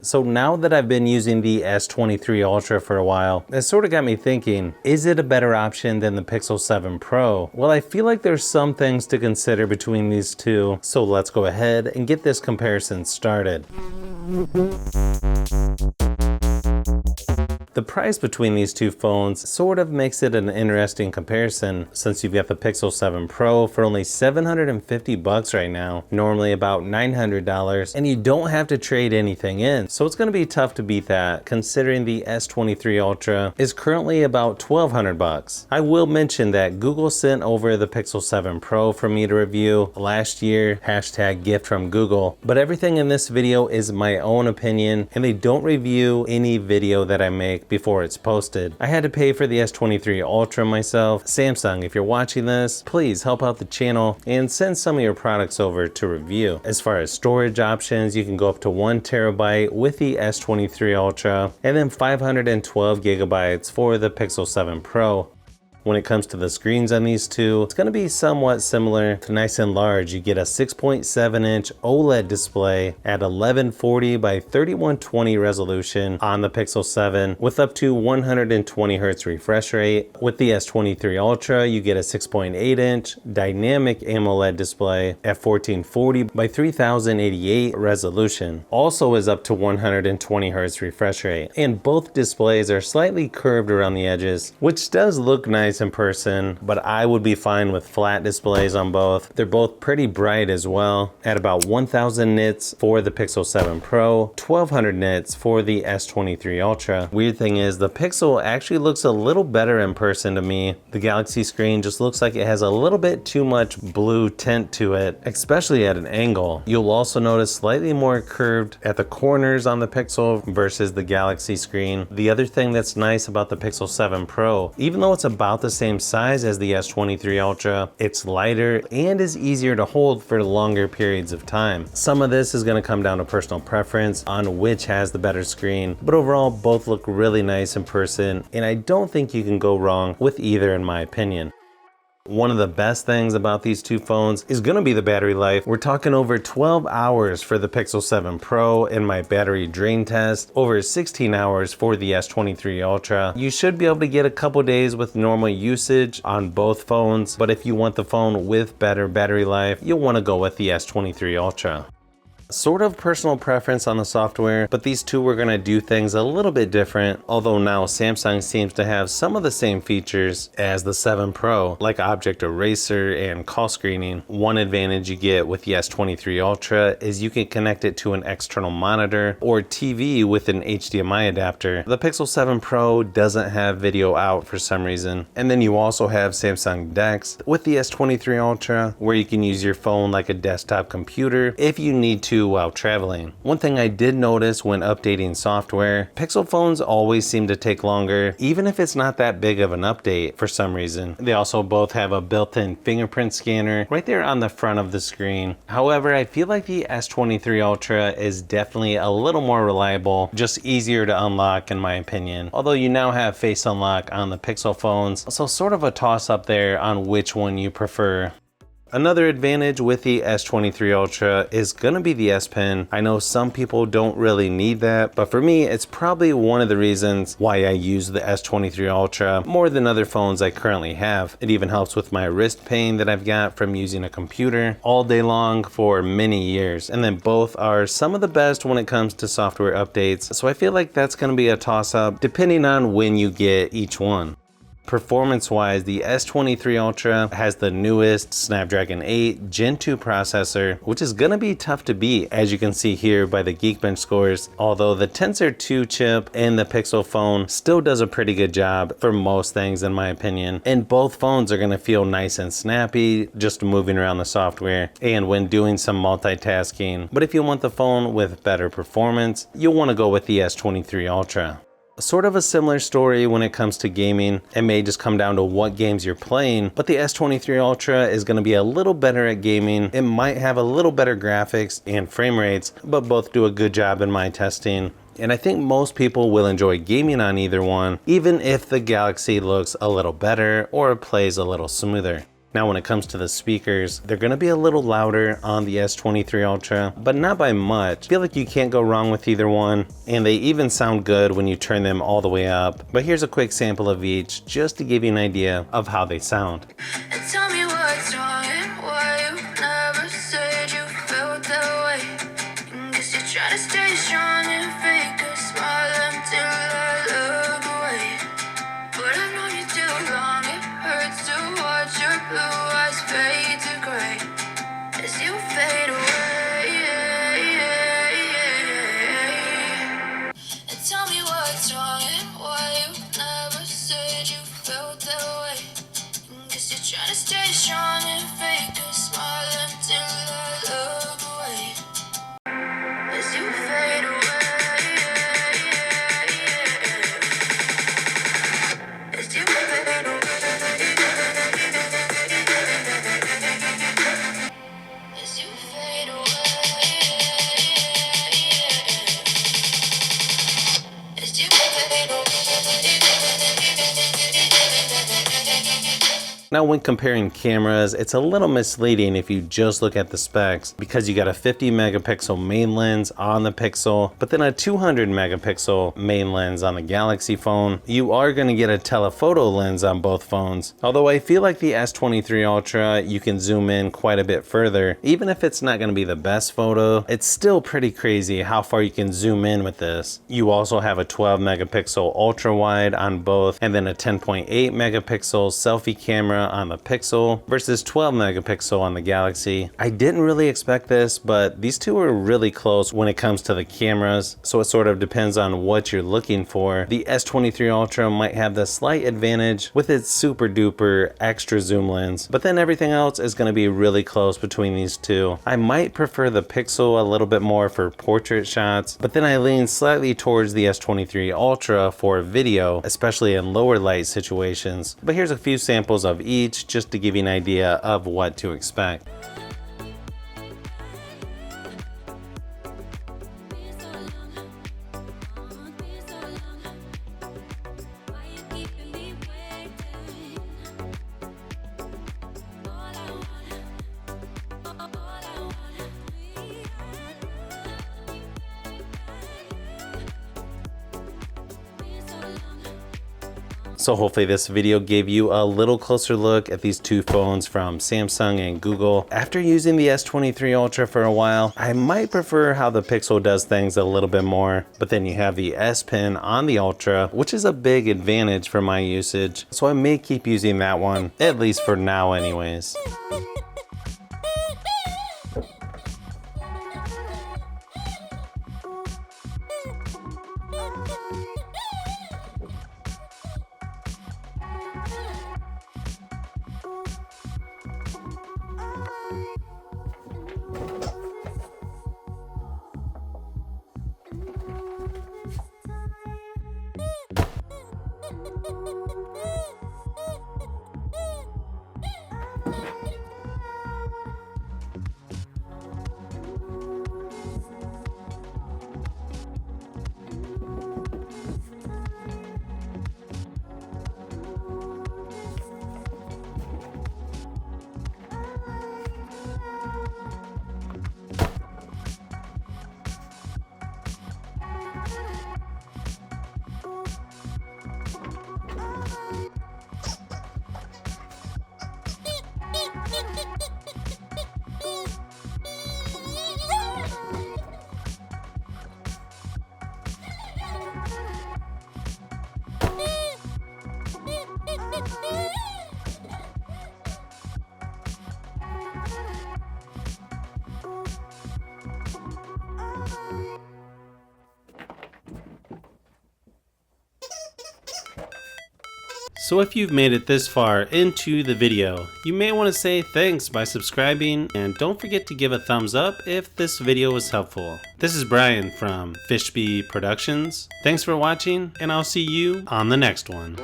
So now that I've been using the S23 Ultra for a while, it sort of got me thinking, is it a better option than the Pixel 7 Pro? Well, I feel like there's some things to consider between these two, so let's go ahead and get this comparison started. The price between these two phones sort of makes it an interesting comparison, since you've got the Pixel 7 Pro for only $750 right now, normally about $900, and you don't have to trade anything in. So it's going to be tough to beat that, considering the S23 Ultra is currently about $1,200. I will mention that Google sent over the Pixel 7 Pro for me to review last year, hashtag gift from Google, but everything in this video is my own opinion, and they don't review any video that I make before it's posted. I had to pay for the S23 Ultra myself. Samsung, if you're watching this, please help out the channel and send some of your products over to review. As far as storage options, you can go up to 1 terabyte with the S23 Ultra and then 512 gigabytes for the Pixel 7 Pro. When it comes to the screens on these two, it's going to be somewhat similar to nice and large. You get a 6.7-inch OLED display at 1140 by 3120 resolution on the Pixel 7 with up to 120 Hz refresh rate. With the S23 Ultra, you get a 6.8-inch dynamic AMOLED display at 1440 by 3088 resolution. Also is up to 120 Hz refresh rate. And both displays are slightly curved around the edges, which does look nice in person, but I would be fine with flat displays on both. They're both pretty bright as well, at about 1000 nits for the Pixel 7 Pro, 1200 nits for the S23 Ultra. Weird thing is, the Pixel actually looks a little better in person to me. The Galaxy screen just looks like it has a little bit too much blue tint to it, especially at an angle. You'll also notice slightly more curved at the corners on the Pixel versus the Galaxy screen. The other thing that's nice about the Pixel 7 Pro, even though it's about the same size as the S23 Ultra, it's lighter and is easier to hold for longer periods of time. Some of this is going to come down to personal preference on which has the better screen, but overall both look really nice in person, and I don't think you can go wrong with either in my opinion. One of the best things about these two phones is going to be the battery life. We're talking over 12 hours for the Pixel 7 Pro in my battery drain test, over 16 hours for the S23 Ultra. You should be able to get a couple days with normal usage on both phones, but if you want the phone with better battery life, you'll want to go with the S23 Ultra. Sort of personal preference on the software, but these two were going to do things a little bit different, although now Samsung seems to have some of the same features as the 7 Pro, like object eraser and call screening. One advantage you get with the S23 Ultra is you can connect it to an external monitor or TV with an HDMI adapter. The Pixel 7 Pro doesn't have video out for some reason. And then you also have Samsung DeX with the S23 Ultra, where you can use your phone like a desktop computer if you need to while traveling. One thing I did notice when updating software, Pixel phones always seem to take longer, even if it's not that big of an update for some reason. They also both have a built-in fingerprint scanner right there on the front of the screen. However, I feel like the S23 Ultra is definitely a little more reliable, just easier to unlock in my opinion. Although you now have face unlock on the Pixel phones, so sort of a toss-up there on which one you prefer. Another advantage with the S23 Ultra is going to be the S Pen. I know some people don't really need that, but for me, it's probably one of the reasons why I use the S23 Ultra more than other phones I currently have. It even helps with my wrist pain that I've got from using a computer all day long for many years. And then both are some of the best when it comes to software updates. So I feel like that's going to be a toss-up depending on when you get each one. Performance-wise, the S23 Ultra has the newest Snapdragon 8 Gen 2 processor, which is going to be tough to beat, as you can see here by the Geekbench scores, although the Tensor 2 chip in the Pixel phone still does a pretty good job for most things in my opinion, and both phones are going to feel nice and snappy just moving around the software and when doing some multitasking. But if you want the phone with better performance, you'll want to go with the S23 Ultra. Sort of a similar story when it comes to gaming. It may just come down to what games you're playing, but the S23 Ultra is going to be a little better at gaming. It might have a little better graphics and frame rates, but both do a good job in my testing. And I think most people will enjoy gaming on either one, even if the Galaxy looks a little better or plays a little smoother. Now when it comes to the speakers, they're going to be a little louder on the S23 Ultra, but not by much. I feel like you can't go wrong with either one, and they even sound good when you turn them all the way up. But here's a quick sample of each, just to give you an idea of how they sound. Tell me what's wrong and why you never said you felt that way. Guess you're trying to stay strong and fake a smile until I look away. But I've known you too long, it hurts to watch your blue eyes fade to gray as you fade away. And tell me what's wrong and why you never said you felt that way. Guess you're trying to stay strong and fake a smile until I look away as you fade away. As you fade away. As you fade away. As you fade away. Now when comparing cameras, it's a little misleading if you just look at the specs, because you got a 50 megapixel main lens on the Pixel, but then a 200 megapixel main lens on the Galaxy phone. You are going to get a telephoto lens on both phones, although I feel like the S23 Ultra, you can zoom in quite a bit further. Even if it's not going to be the best photo, it's still pretty crazy how far you can zoom in with this. You also have a 12 megapixel ultra wide on both, and then a 10.8 megapixel selfie camera on the Pixel versus 12 megapixel on the Galaxy. I didn't really expect this, but these two are really close when it comes to the cameras, so it sort of depends on what you're looking for. The S23 Ultra might have the slight advantage with its super duper extra zoom lens, but then everything else is going to be really close between these two. I might prefer the Pixel a little bit more for portrait shots, but then I lean slightly towards the S23 Ultra for video, especially in lower light situations. But here's a few samples of each just to give you an idea of what to expect. So hopefully this video gave you a little closer look at these two phones from Samsung and Google. After using the S23 Ultra for a while, I might prefer how the Pixel does things a little bit more, but then you have the S Pen on the Ultra, which is a big advantage for my usage. So I may keep using that one, at least for now anyways. So if you've made it this far into the video, you may want to say thanks by subscribing, and don't forget to give a thumbs up if this video was helpful. This is Brian from Fishbee Productions. Thanks for watching, and I'll see you on the next one.